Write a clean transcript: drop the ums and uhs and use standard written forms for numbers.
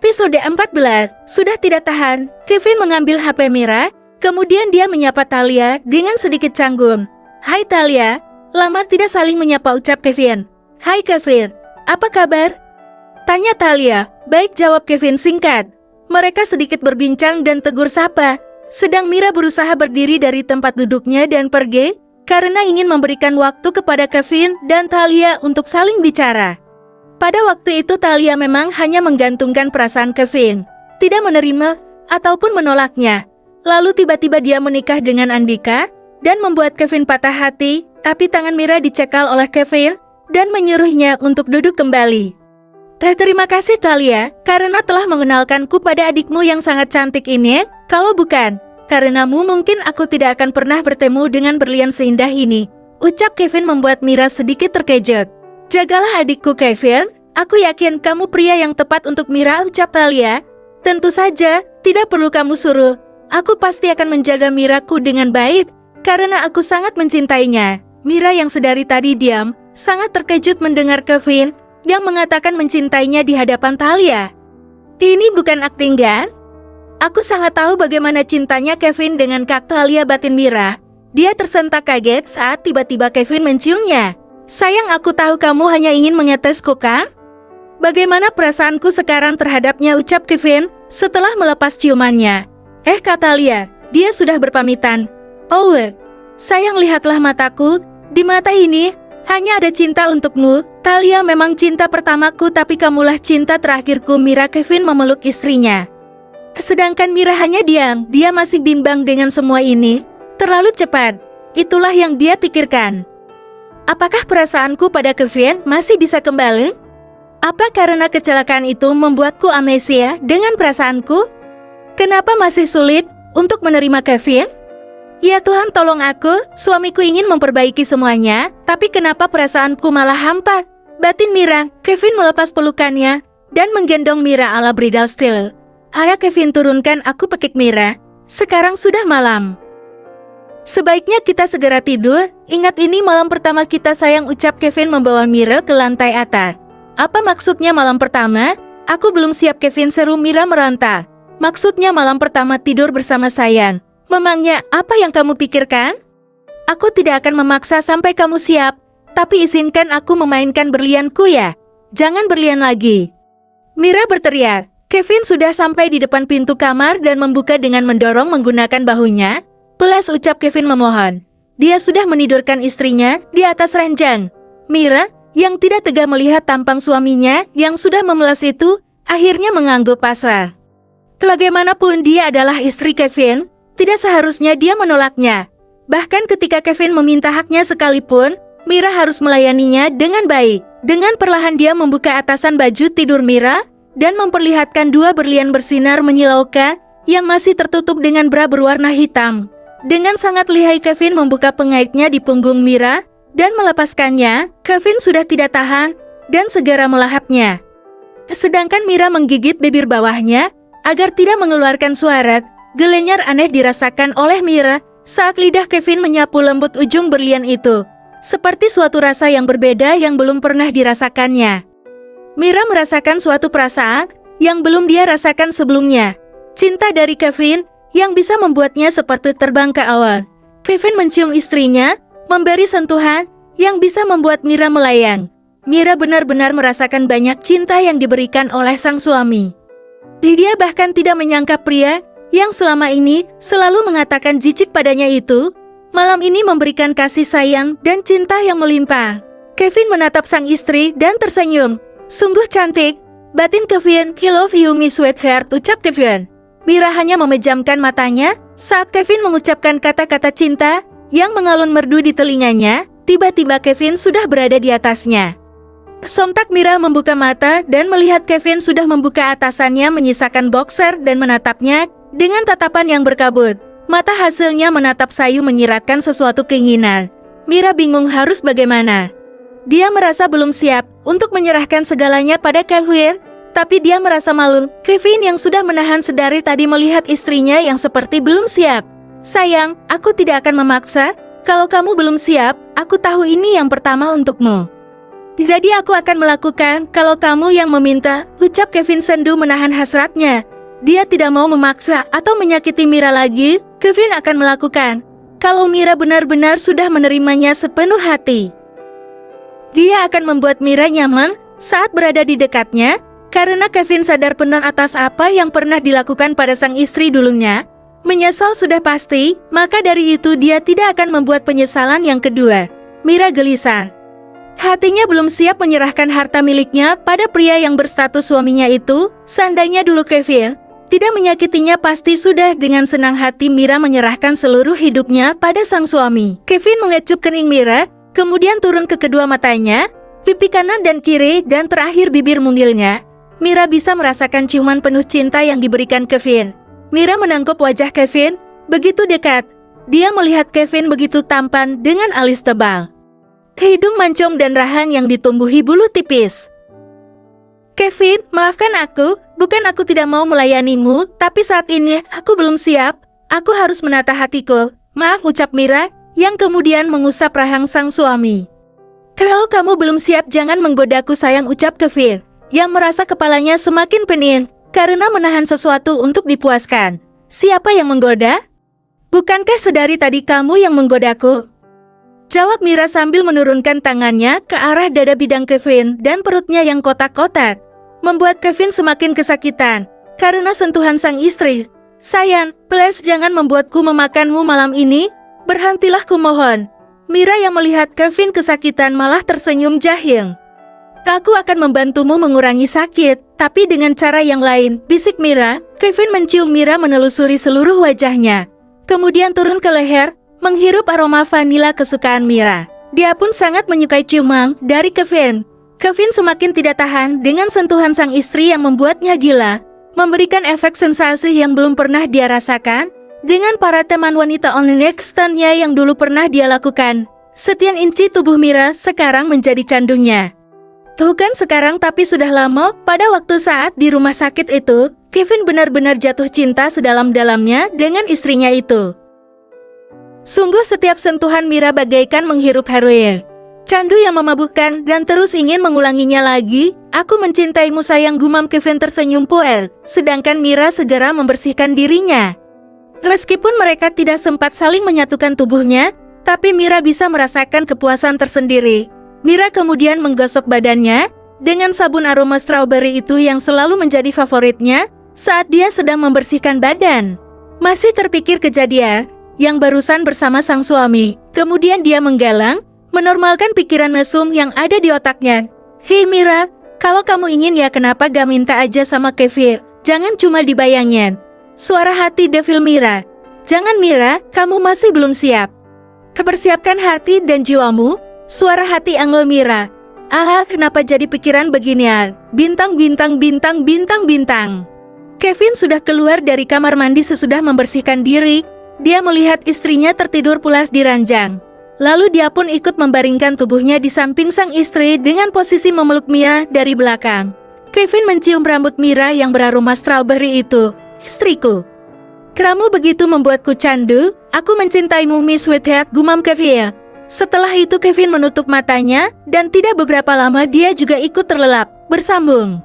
Episode 14, sudah tidak tahan, Kevin mengambil HP Mira, kemudian dia menyapa Talia dengan sedikit canggung. Hai Talia, lama tidak saling menyapa ucap Kevin. Hai Kevin, apa kabar? Tanya Talia, baik jawab Kevin singkat. Mereka sedikit berbincang dan tegur sapa, sedang Mira berusaha berdiri dari tempat duduknya dan pergi, karena ingin memberikan waktu kepada Kevin dan Talia untuk saling bicara. Pada waktu itu Talia memang hanya menggantungkan perasaan Kevin, tidak menerima ataupun menolaknya. Lalu tiba-tiba dia menikah dengan Andika dan membuat Kevin patah hati, tapi tangan Mira dicekal oleh Kevin dan menyuruhnya untuk duduk kembali. Terima kasih Talia, karena telah mengenalkanku pada adikmu yang sangat cantik ini. Kalau bukan, karenamu mungkin aku tidak akan pernah bertemu dengan berlian seindah ini. Ucap Kevin membuat Mira sedikit terkejut. Jagalah adikku Kevin, aku yakin kamu pria yang tepat untuk Mira, ucap Talia. Tentu saja, tidak perlu kamu suruh. Aku pasti akan menjaga Miraku dengan baik, karena aku sangat mencintainya. Mira yang sedari tadi diam, sangat terkejut mendengar Kevin yang mengatakan mencintainya di hadapan Talia. Ini bukan akting kan? Aku sangat tahu bagaimana cintanya Kevin dengan Kak Talia, batin Mira. Dia tersentak kaget saat tiba-tiba Kevin menciumnya. Sayang, aku tahu kamu hanya ingin mengetesku kan? Bagaimana perasaanku sekarang terhadapnya, ucap Kevin setelah melepas ciumannya. Kak Talia, dia sudah berpamitan. Oh, sayang, lihatlah mataku. Di mata ini hanya ada cinta untukmu. Talia memang cinta pertamaku, tapi kamulah cinta terakhirku. Mira. Kevin memeluk istrinya. Sedangkan Mira hanya diam. Dia masih bimbang dengan semua ini. Terlalu cepat. Itulah yang dia pikirkan. Apakah perasaanku pada Kevin masih bisa kembali? Apa karena kecelakaan itu membuatku amnesia dengan perasaanku? Kenapa masih sulit untuk menerima Kevin? Ya Tuhan, tolong aku, suamiku ingin memperbaiki semuanya, tapi kenapa perasaanku malah hampa? Batin Mira. Kevin melepas pelukannya dan menggendong Mira ala bridal style. Ayo Kevin, turunkan aku, pekik Mira. Sekarang sudah malam. Sebaiknya kita segera tidur. Ingat ini malam pertama kita sayang, ucap Kevin membawa Mira ke lantai atas. Apa maksudnya malam pertama? Aku belum siap, Kevin, seru Mira meronta. Maksudnya malam pertama tidur bersama sayang. Memangnya apa yang kamu pikirkan? Aku tidak akan memaksa sampai kamu siap, tapi izinkan aku memainkan berlianku ya. Jangan berlian lagi. Mira berteriak. Kevin sudah sampai di depan pintu kamar dan membuka dengan mendorong menggunakan bahunya. Pelas, ucap Kevin memohon. Dia sudah menidurkan istrinya di atas ranjang. Mira, yang tidak tega melihat tampang suaminya yang sudah memelas itu, akhirnya mengangguk pasrah. Bagaimanapun dia adalah istri Kevin, tidak seharusnya dia menolaknya. Bahkan ketika Kevin meminta haknya sekalipun, Mira harus melayaninya dengan baik. Dengan perlahan dia membuka atasan baju tidur Mira dan memperlihatkan dua berlian bersinar menyilaukan yang masih tertutup dengan bra berwarna hitam. Dengan sangat lihai Kevin membuka pengaitnya di punggung Mira dan melepaskannya. Kevin sudah tidak tahan dan segera melahapnya. Sedangkan Mira menggigit bibir bawahnya agar tidak mengeluarkan suara. Gelenyar aneh dirasakan oleh Mira saat lidah Kevin menyapu lembut ujung berlian itu. Seperti suatu rasa yang berbeda yang belum pernah dirasakannya. Mira merasakan suatu perasaan yang belum dia rasakan sebelumnya. Cinta dari Kevin yang bisa membuatnya seperti terbang ke awan. Kevin mencium istrinya, memberi sentuhan yang bisa membuat Mira melayang. Mira benar-benar merasakan banyak cinta yang diberikan oleh sang suami. Lydia bahkan tidak menyangka pria yang selama ini selalu mengatakan jijik padanya itu, malam ini memberikan kasih sayang dan cinta yang melimpah. Kevin menatap sang istri dan tersenyum. Sungguh cantik, batin Kevin. I love you, Miss Sweetheart, ucap Kevin. Mira hanya memejamkan matanya saat Kevin mengucapkan kata-kata cinta yang mengalun merdu di telinganya. Tiba-tiba Kevin sudah berada di atasnya. Sontak Mira membuka mata dan melihat Kevin sudah membuka atasannya menyisakan boxer dan menatapnya dengan tatapan yang berkabut. Mata hasilnya menatap sayu menyiratkan sesuatu keinginan. Mira bingung harus bagaimana. Dia merasa belum siap untuk menyerahkan segalanya pada Kevin, tapi dia merasa malu. Kevin yang sudah menahan sedari tadi melihat istrinya yang seperti belum siap. Sayang, aku tidak akan memaksa. Kalau kamu belum siap, aku tahu ini yang pertama untukmu. Jadi aku akan melakukan kalau kamu yang meminta, ucap Kevin sendu menahan hasratnya. Dia tidak mau memaksa atau menyakiti Mira lagi, Kevin akan melakukan. Kalau Mira benar-benar sudah menerimanya sepenuh hati. Dia akan membuat Mira nyaman saat berada di dekatnya, karena Kevin sadar benar atas apa yang pernah dilakukan pada sang istri dulunya. Menyesal sudah pasti, maka dari itu dia tidak akan membuat penyesalan yang kedua. Mira gelisah. Hatinya belum siap menyerahkan harta miliknya pada pria yang berstatus suaminya itu. Seandainya dulu Kevin tidak menyakitinya, pasti sudah dengan senang hati Mira menyerahkan seluruh hidupnya pada sang suami. Kevin mengecup kening Mira, kemudian turun ke kedua matanya, pipi kanan dan kiri, dan terakhir bibir mungilnya. Mira bisa merasakan ciuman penuh cinta yang diberikan Kevin. Mira menangkap wajah Kevin, begitu dekat. Dia melihat Kevin begitu tampan dengan alis tebal, hidung mancung dan rahang yang ditumbuhi bulu tipis. Kevin, maafkan aku, bukan aku tidak mau melayanimu, tapi saat ini aku belum siap. Aku harus menata hatiku. Maaf, ucap Mira, yang kemudian mengusap rahang sang suami. Kalau kamu belum siap, jangan menggodaku sayang, ucap Kevin, yang merasa kepalanya semakin pening, karena menahan sesuatu untuk dipuaskan. Siapa yang menggoda? Bukankah sedari tadi kamu yang menggodaku? Jawab Mira sambil menurunkan tangannya ke arah dada bidang Kevin dan perutnya yang kotak-kotak, membuat Kevin semakin kesakitan karena sentuhan sang istri. Sayang, please jangan membuatku memakanmu malam ini, berhentilah kumohon. Mira yang melihat Kevin kesakitan malah tersenyum jahil. Aku akan membantumu mengurangi sakit, tapi dengan cara yang lain, bisik Mira. Kevin mencium Mira menelusuri seluruh wajahnya, kemudian turun ke leher, menghirup aroma vanila kesukaan Mira. Dia pun sangat menyukai ciuman dari Kevin. Kevin semakin tidak tahan dengan sentuhan sang istri yang membuatnya gila, memberikan efek sensasi yang belum pernah dia rasakan dengan para teman wanita online externnya yang dulu pernah dia lakukan. Setiap inci tubuh Mira sekarang menjadi candunya. Bukan sekarang tapi sudah lama, pada waktu saat di rumah sakit itu, Kevin benar-benar jatuh cinta sedalam-dalamnya dengan istrinya itu. Sungguh setiap sentuhan Mira bagaikan menghirup heroin. Candu yang memabukkan dan terus ingin mengulanginya lagi. Aku mencintaimu sayang, gumam Kevin tersenyum puel, sedangkan Mira segera membersihkan dirinya. Meskipun mereka tidak sempat saling menyatukan tubuhnya, tapi Mira bisa merasakan kepuasan tersendiri. Mira kemudian menggosok badannya dengan sabun aroma strawberry itu yang selalu menjadi favoritnya saat dia sedang membersihkan badan. Masih terpikir kejadian yang barusan bersama sang suami. Kemudian dia menggalang, menormalkan pikiran mesum yang ada di otaknya. Hei Mira, kalau kamu ingin ya kenapa gak minta aja sama Kevin? Jangan cuma dibayangin. Suara hati devil Mira. Jangan Mira, kamu masih belum siap. Kepersiapkan hati dan jiwamu. Suara hati Angel Mira. Ah, kenapa jadi pikiran beginian? Bintang, bintang, bintang, bintang, bintang. Kevin sudah keluar dari kamar mandi sesudah membersihkan diri. Dia melihat istrinya tertidur pulas di ranjang. Lalu dia pun ikut membaringkan tubuhnya di samping sang istri dengan posisi memeluk Mira dari belakang. Kevin mencium rambut Mira yang beraroma strawberry itu. Istriku, kamu begitu membuatku candu. Aku mencintaimu Miss Sweetheart, gumam Kevin. Setelah itu Kevin menutup matanya dan tidak beberapa lama dia juga ikut terlelap. Bersambung.